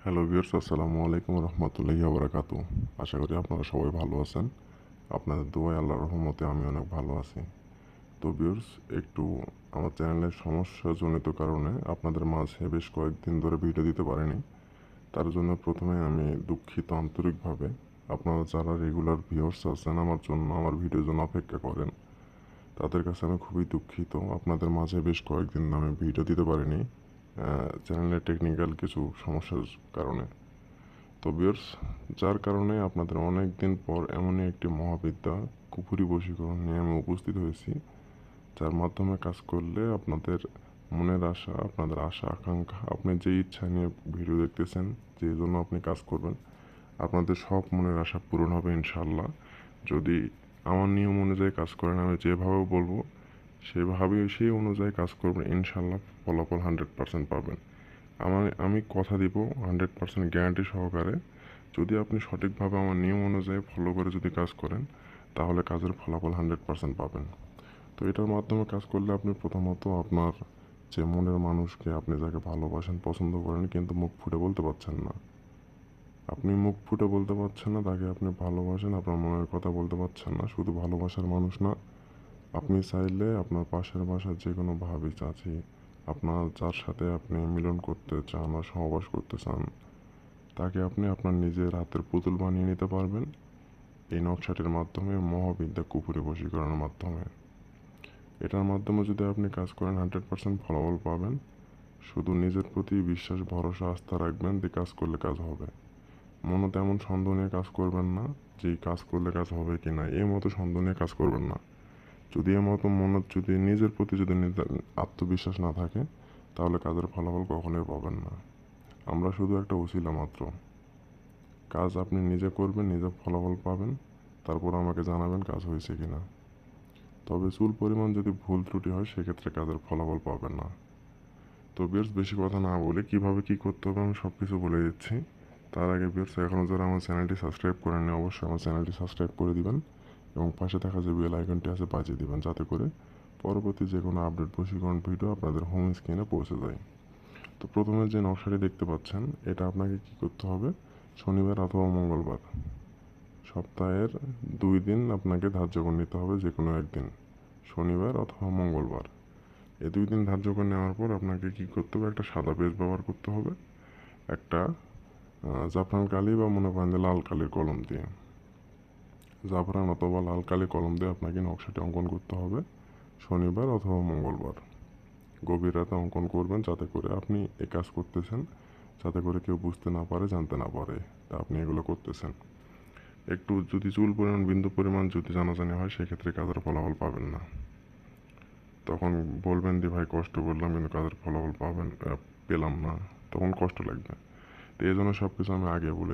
Hello viewers, আসসালামু আলাইকুম রহমতুল্লাহি ওয়া আশা করি আপনারা সবাই ভালো আছেন। আপনাদের দোয়ায় আল্লাহর রহমতে আমি অনেক ভালো আছি। তো ভিউয়ার্স, একটু আমার চ্যানেলের সমস্যাজনিত কারণে আপনাদের মাঝে বেশ কয়েকদিন ধরে ভিডিও দিতে পারিনি। তার জন্য প্রথমে আমি দুঃখিত আন্তরিকভাবে। আপনারা যারা রেগুলার ভিউয়ার্স আছেন, আমার ভিডিওর জন্য অপেক্ষা করেন, তাদের কাছে আমি খুবই দুঃখিত। আপনাদের মাঝে বেশ কয়েকদিন আমি ভিডিও দিতে পারিনি চ্যানেলের টেকনিক্যাল কিছু সমস্যার কারণে। তো ভিউয়ার্স, যার কারণে আপনাদের অনেক দিন পর এমনই একটি মহাবিদ্যা কুফুরি বশীকরণ নিয়ে আমি উপস্থিত হয়েছি, যার মাধ্যমে কাজ করলে আপনাদের মনের আশা, আপনাদের আশা আকাঙ্ক্ষা, আপনি যে ইচ্ছা নিয়ে ভিডিও দেখতেছেন, যে জন্য আপনি কাজ করবেন, আপনাদের সব মনের আশা পূরণ হবে ইনশাল্লাহ। যদি আমার নিয়ম অনুযায়ী কাজ করেন, আমি যেভাবে বলবো সেই অনুযায়ী কাজ করবেন, ইনশাল্লাহ ফলাফল 100% পাবেন। আমি কথা দিব 100% গ্যারান্টি সহকারে। যদি আপনি সঠিকভাবে আমার নিয়ম অনুযায়ী ফলো করে যদি কাজ করেন, তাহলে কাজের ফলাফল 100% পাবেন। তো এটার মাধ্যমে কাজ করলে আপনি প্রথমত আপনার যে মনের মানুষকে, আপনি যাকে ভালোবাসেন, পছন্দ করেন, কিন্তু মুখ ফুটে বলতে পারছেন না, আপনি মুখ ফুটে বলতে পারছেন না তাকে আপনি ভালোবাসেন, আপনার মনের কথা বলতে পারছেন না, শুধু ভালোবাসার মানুষ না, আপনি চাইলে আপনার পাশের বাসার যে কোনো ভাবি, চাচি, আপনার যার সাথে আপনি মিলন করতে চান বা সহবাস করতে চান, তাকে আপনি আপনার নিজের হাতের পুতুল বানিয়ে নিতে পারবেন এই নকশাটির মাধ্যমে, মহাবিদ্যা কুফুরি বশীকরণের মাধ্যমে। এটার মাধ্যমে যদি আপনি কাজ করেন, 100% ফলাফল পাবেন। শুধু নিজের প্রতি বিশ্বাস, ভরসা, আস্থা রাখবেন, দিয়ে কাজ করলে কাজ হবে। মনে তেমন সন্দেহ নিয়ে কাজ করবেন না যে কাজ করলে কাজ হবে কি না, এই মতো সন্দেহ নিয়ে কাজ করবেন না। যদি এর মতো মনে, যদি নিজের প্রতি যদি আত্মবিশ্বাস না থাকে, তাহলে কাজের ফলাফল কখনোই পাবেন না। আমরা শুধু একটা ওসিলা মাত্র। কাজ আপনি নিজে করবেন, নিজে ফলাফল পাবেন, তারপর আমাকে জানাবেন কাজ হয়েছে কিনা। তবে চুল পরিমাণ যদি ভুল ত্রুটি হয়, সেক্ষেত্রে কাজের ফলাফল পাবেন না। তো বেশ বেশি কথা না বলে কীভাবে কী করতে হবে আমি সব কিছু বলে দিচ্ছি। তার আগে বেশ, এখনও যারা আমার চ্যানেলটি সাবস্ক্রাইব করেননি, অবশ্যই আমার চ্যানেলটি সাবস্ক্রাইব করে দিবেন এবং পাশে থাকা যে বেল আইকনটি আছে বাজিয়ে দিবেন, যাতে করে পরবর্তী যে কোনো আপডেট বশীকরণ ভিডিও আপনাদের হোম স্ক্রিনে পৌঁছে যায়। তো প্রথমে যে নকশাটি দেখতে পাচ্ছেন, এটা আপনাকে কি করতে হবে, শনিবার অথবা মঙ্গলবার, সপ্তাহের 2 দিন আপনাকে ধার্য করে নিতে হবে, যে কোনো একদিন, শনিবার অথবা মঙ্গলবার। এই 2 দিন ধার্য করে নেওয়ার পর আপনাকে কি করতে হবে, একটা সাদা পেজ ব্যবহার করতে হবে, একটা জাফরান কালি বা মনে করেন যে লাল কালির কলম দিয়ে, জাফরান অথবা লাল কালি কলম দিয়ে আপনাকে নকশাটি অঙ্কন করতে হবে শনিবার অথবা মঙ্গলবার। গভীর রাতে অঙ্কন করবেন, যাতে করে আপনি এই কাজ করতেছেন, যাতে করে কেউ বুঝতে না পারে, জানতে না পারে তা আপনি এগুলো করতেছেন। একটু যদি চুল পরিমাণ, বিন্দু পরিমাণ যদি জানাজানি হয়, সেক্ষেত্রে কাজের ফলাফল পাবেন না। তখন বলবেন যে ভাই কষ্ট করলাম কিন্তু কাজের ফলাফল পেলাম না, তখন কষ্ট লাগবে। তো এই জন্য সব কিছু আমি আগে বলে